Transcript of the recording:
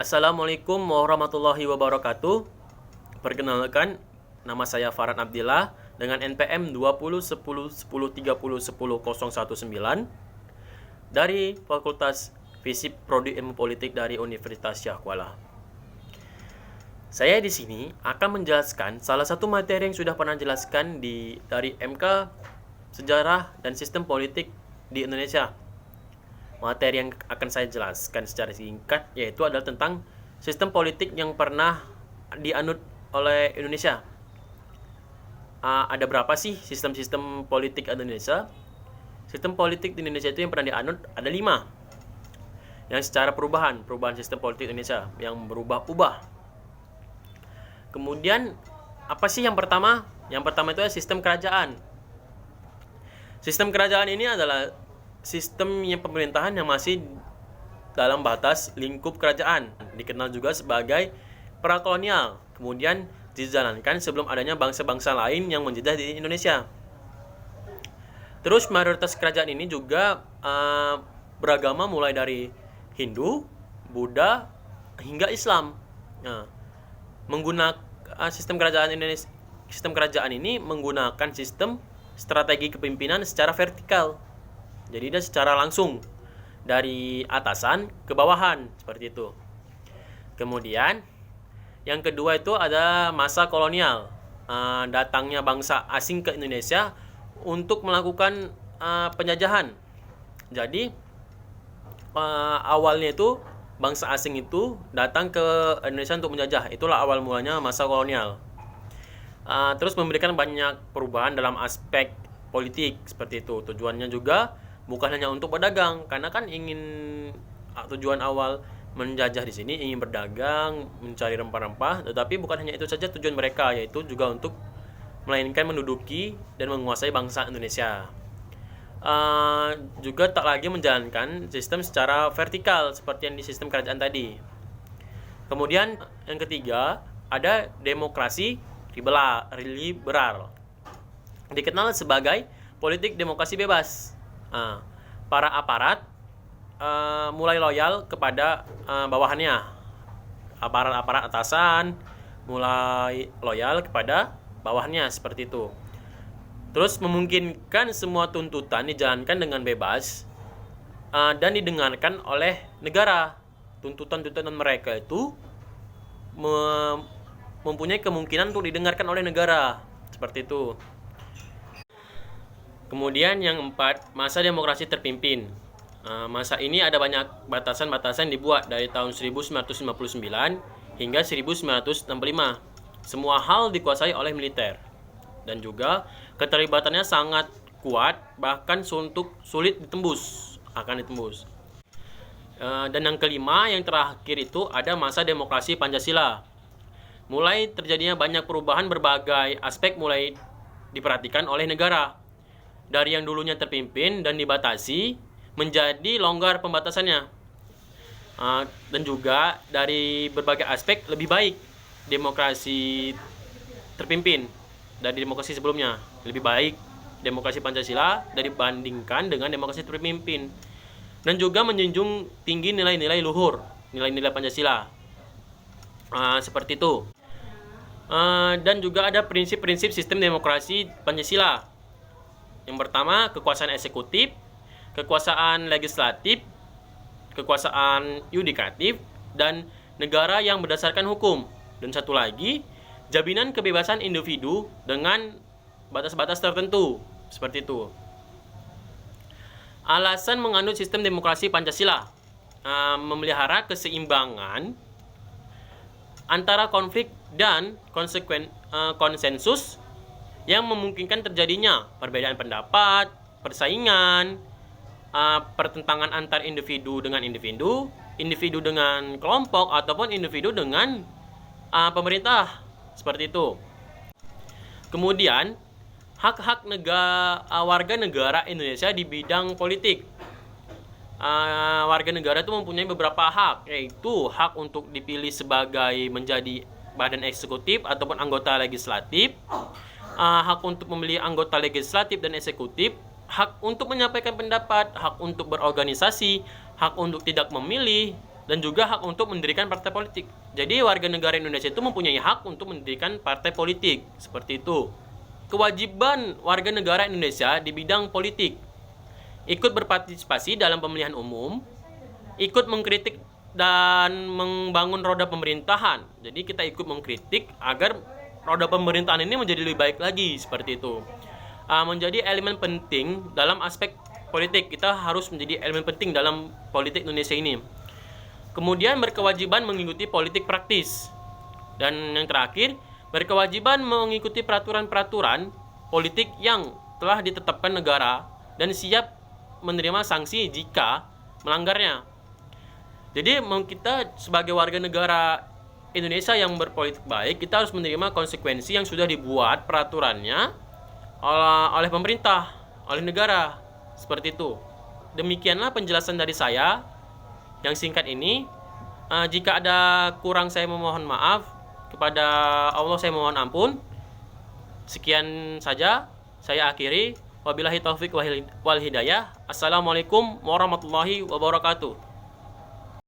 Assalamualaikum warahmatullahi wabarakatuh. Perkenalkan, nama saya Farhan Abdillah dengan NPM 201010301019 dari Fakultas Fisip Prodi Ilmu Politik dari Universitas Syah Kuala. Saya di sini akan menjelaskan salah satu materi yang sudah pernah jelaskan dari MK Sejarah dan Sistem Politik di Indonesia. Materi yang akan saya jelaskan secara singkat yaitu adalah tentang sistem politik yang pernah dianut oleh Indonesia. Ada berapa sih sistem-sistem politik Indonesia? Sistem politik di Indonesia itu yang pernah dianut ada 5. Yang secara perubahan sistem politik Indonesia yang berubah-ubah. Kemudian apa sih yang pertama? Yang pertama itu adalah sistem kerajaan. Sistem kerajaan ini adalah sistem pemerintahan yang masih dalam batas lingkup kerajaan, dikenal juga sebagai prakolonial, kemudian dijalankan sebelum adanya bangsa-bangsa lain yang menjajah di Indonesia. Terus mayoritas kerajaan ini juga beragama mulai dari Hindu, Buddha, hingga Islam. Nah, menggunakan sistem kerajaan ini menggunakan sistem strategi kepemimpinan secara vertikal. Jadi dia secara langsung dari atasan ke bawahan seperti itu. Kemudian yang kedua itu ada masa kolonial. Datangnya bangsa asing ke Indonesia untuk melakukan penjajahan. Jadi awalnya itu bangsa asing itu datang ke Indonesia untuk menjajah. Itulah awal mulanya masa kolonial. Terus memberikan banyak perubahan dalam aspek politik seperti itu. Tujuannya juga bukan hanya untuk berdagang, karena kan tujuan awal menjajah di sini ingin berdagang, mencari rempah-rempah, tetapi bukan hanya itu saja tujuan mereka, yaitu juga untuk melainkan menduduki dan menguasai bangsa Indonesia. Juga tak lagi menjalankan sistem secara vertikal seperti yang di sistem kerajaan tadi. Kemudian yang ketiga ada demokrasi liberal, dikenal sebagai politik demokrasi bebas. Para aparat mulai loyal kepada bawahannya. Aparat atasan mulai loyal kepada bawahannya seperti itu. Terus memungkinkan semua tuntutan dijalankan dengan bebas dan didengarkan oleh negara. Tuntutan-tuntutan mereka itu mempunyai kemungkinan untuk didengarkan oleh negara seperti itu. Kemudian yang 4, masa demokrasi terpimpin. Masa ini ada banyak batasan-batasan dibuat dari tahun 1959 hingga 1965. Semua hal dikuasai oleh militer. Dan juga keterlibatannya sangat kuat, bahkan sulit akan ditembus. Dan yang kelima, yang terakhir itu ada masa demokrasi Pancasila. Mulai terjadinya banyak perubahan berbagai aspek mulai diperhatikan oleh negara. Dari yang dulunya terpimpin dan dibatasi menjadi longgar pembatasannya. Dan juga dari berbagai aspek lebih baik demokrasi terpimpin dari demokrasi sebelumnya. Lebih baik demokrasi Pancasila dibandingkan dengan demokrasi terpimpin. Dan juga menjunjung tinggi nilai-nilai luhur, nilai-nilai Pancasila. Seperti itu. Dan juga ada prinsip-prinsip sistem demokrasi Pancasila. Yang pertama, kekuasaan eksekutif, kekuasaan legislatif, kekuasaan yudikatif, dan negara yang berdasarkan hukum. Dan satu lagi, jaminan kebebasan individu dengan batas-batas tertentu. Seperti itu. Alasan menganut sistem demokrasi Pancasila memelihara keseimbangan antara konflik dan konsensus yang memungkinkan terjadinya perbedaan pendapat, persaingan, pertentangan antar individu dengan individu, individu dengan kelompok, ataupun individu dengan pemerintah. Seperti itu. Kemudian, hak-hak warga negara Indonesia di bidang politik. Warga negara itu mempunyai beberapa hak, yaitu hak untuk dipilih sebagai menjadi badan eksekutif ataupun anggota legislatif, hak untuk memilih anggota legislatif dan eksekutif, hak untuk menyampaikan pendapat, hak untuk berorganisasi, hak untuk tidak memilih, dan juga hak untuk mendirikan partai politik. Jadi warga negara Indonesia itu mempunyai hak untuk mendirikan partai politik, seperti itu. Kewajiban warga negara Indonesia di bidang politik: ikut berpartisipasi dalam pemilihan umum, ikut mengkritik dan membangun roda pemerintahan. Jadi kita ikut mengkritik agar roda pemerintahan ini menjadi lebih baik lagi, seperti itu. Menjadi elemen penting dalam aspek politik. Kita harus menjadi elemen penting dalam politik Indonesia ini. Kemudian berkewajiban mengikuti politik praktis. Dan yang terakhir, berkewajiban mengikuti peraturan-peraturan politik yang telah ditetapkan negara dan siap menerima sanksi jika melanggarnya. Jadi kita sebagai warga negara Indonesia yang berpolitik baik, kita harus menerima konsekuensi yang sudah dibuat peraturannya oleh pemerintah, oleh negara. Seperti itu. Demikianlah penjelasan dari saya yang singkat ini. Jika ada kurang, saya memohon maaf. Kepada Allah saya mohon ampun. Sekian saja saya akhiri. Wabillahi taufik wal hidayah. Assalamualaikum warahmatullahi wabarakatuh.